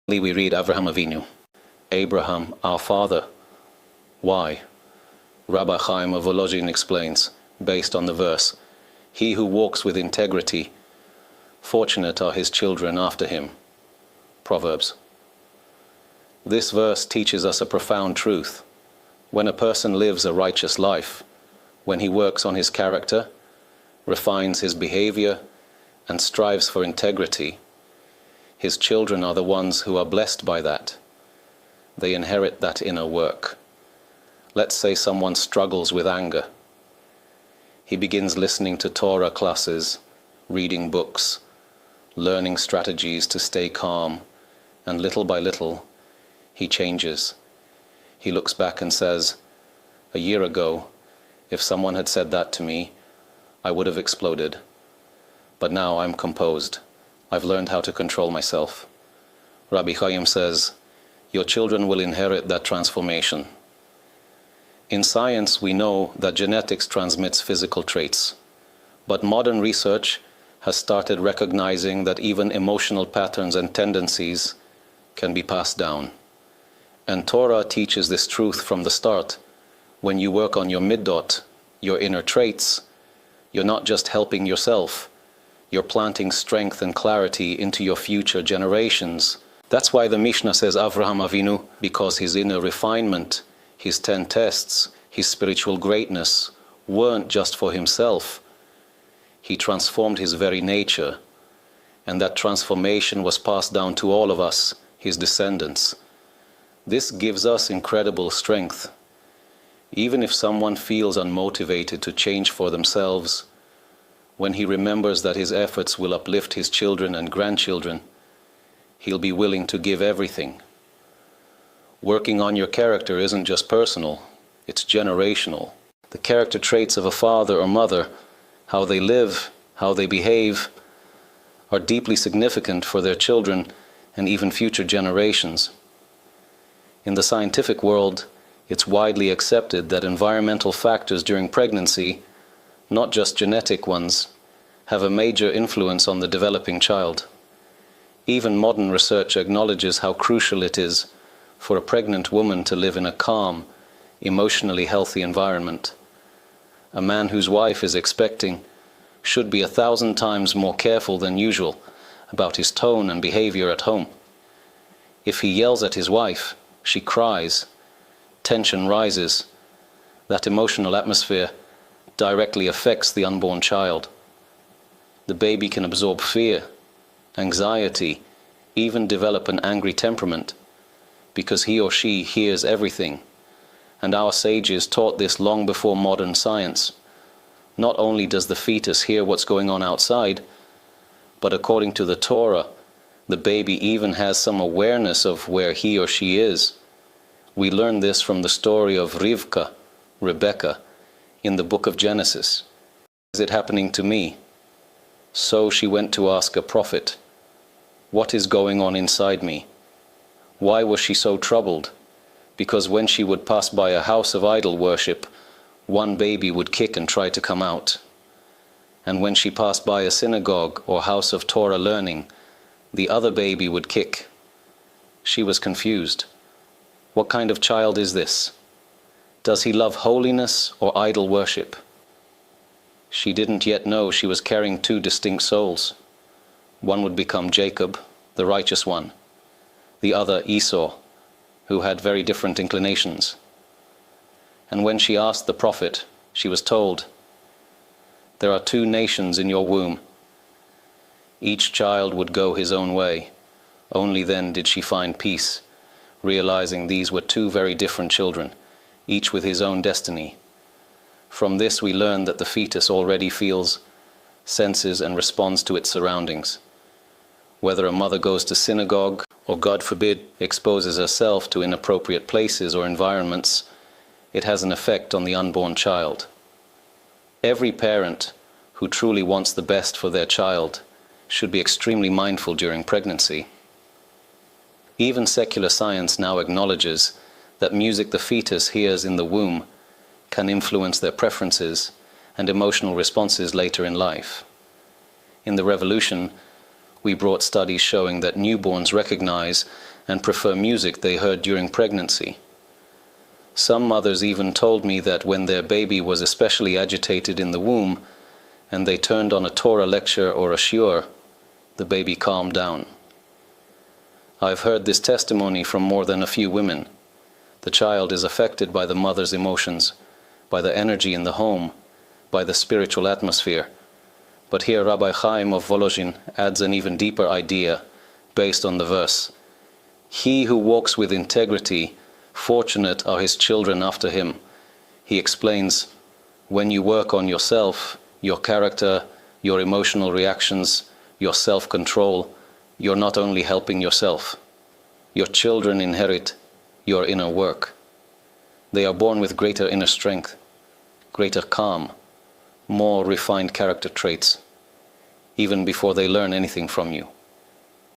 We read Avraham Avinu, Abraham, our father. Why? Rabbi Chaim of Volozhin explains, based on the verse, he who walks with integrity, fortunate are his children after him. Proverbs. This verse teaches us a profound truth. When a person lives a righteous life, when he works on his character, refines his behavior, and strives for integrity, his children are the ones who are blessed by that. They inherit that inner work. Let's say someone struggles with anger. He begins listening to Torah classes, reading books, learning strategies to stay calm, and little by little, he changes. He looks back and says, a year ago, if someone had said that to me, I would have exploded. But now I'm composed. I've learned how to control myself. Rabbi Chaim says, your children will inherit that transformation. In science, we know that genetics transmits physical traits. But modern research has started recognizing that even emotional patterns and tendencies can be passed down. And Torah teaches this truth from the start. When you work on your middot, your inner traits, you're not just helping yourself, you're planting strength and clarity into your future generations. That's why the Mishnah says Avraham Avinu, because his inner refinement, his 10 tests, his spiritual greatness weren't just for himself. He transformed his very nature, and that transformation was passed down to all of us, his descendants. This gives us incredible strength. Even if someone feels unmotivated to change for themselves, when he remembers that his efforts will uplift his children and grandchildren, he'll be willing to give everything. Working on your character isn't just personal, it's generational. The character traits of a father or mother, how they live, how they behave, are deeply significant for their children and even future generations. In the scientific world, it's widely accepted that environmental factors during pregnancy, not just genetic ones, have a major influence on the developing child. Even modern research acknowledges how crucial it is for a pregnant woman to live in a calm, emotionally healthy environment. A man whose wife is expecting should be 1,000 times more careful than usual about his tone and behavior at home. If he yells at his wife, she cries, tension rises. That emotional atmosphere directly affects the unborn child. The baby can absorb fear, anxiety, even develop an angry temperament, because he or she hears everything. And our sages taught this long before modern science. Not only does the fetus hear what's going on outside, but according to the Torah, the baby even has some awareness of where he or she is. We learn this from the story of Rivka, Rebecca, in the book of Genesis. Is it happening to me? So she went to ask a prophet, what is going on inside me? Why was she so troubled? Because when she would pass by a house of idol worship, one baby would kick and try to come out. And when she passed by a synagogue or house of Torah learning, the other baby would kick. She was confused. What kind of child is this? Does he love holiness or idol worship? She didn't yet know she was carrying 2 distinct souls. One would become Jacob, the righteous one, the other Esau, who had very different inclinations. And when she asked the prophet, she was told, there are 2 nations in your womb. Each child would go his own way. Only then did she find peace, realizing these were 2 very different children, each with his own destiny. From this we learn that the fetus already feels, senses and responds to its surroundings. Whether a mother goes to synagogue or, God forbid, exposes herself to inappropriate places or environments, it has an effect on the unborn child. Every parent who truly wants the best for their child should be extremely mindful during pregnancy. Even secular science now acknowledges that music the fetus hears in the womb can influence their preferences and emotional responses later in life. In the revolution, we brought studies showing that newborns recognize and prefer music they heard during pregnancy. Some mothers even told me that when their baby was especially agitated in the womb and they turned on a Torah lecture or a shiur, the baby calmed down. I've heard this testimony from more than a few women. The child is affected by the mother's emotions, by the energy in the home, by the spiritual atmosphere. But here Rabbi Chaim of Volozhin adds an even deeper idea based on the verse. He who walks with integrity, fortunate are his children after him. He explains, when you work on yourself, your character, your emotional reactions, your self-control, you're not only helping yourself. Your children inherit your inner work. They are born with greater inner strength, greater calm, more refined character traits, even before they learn anything from you.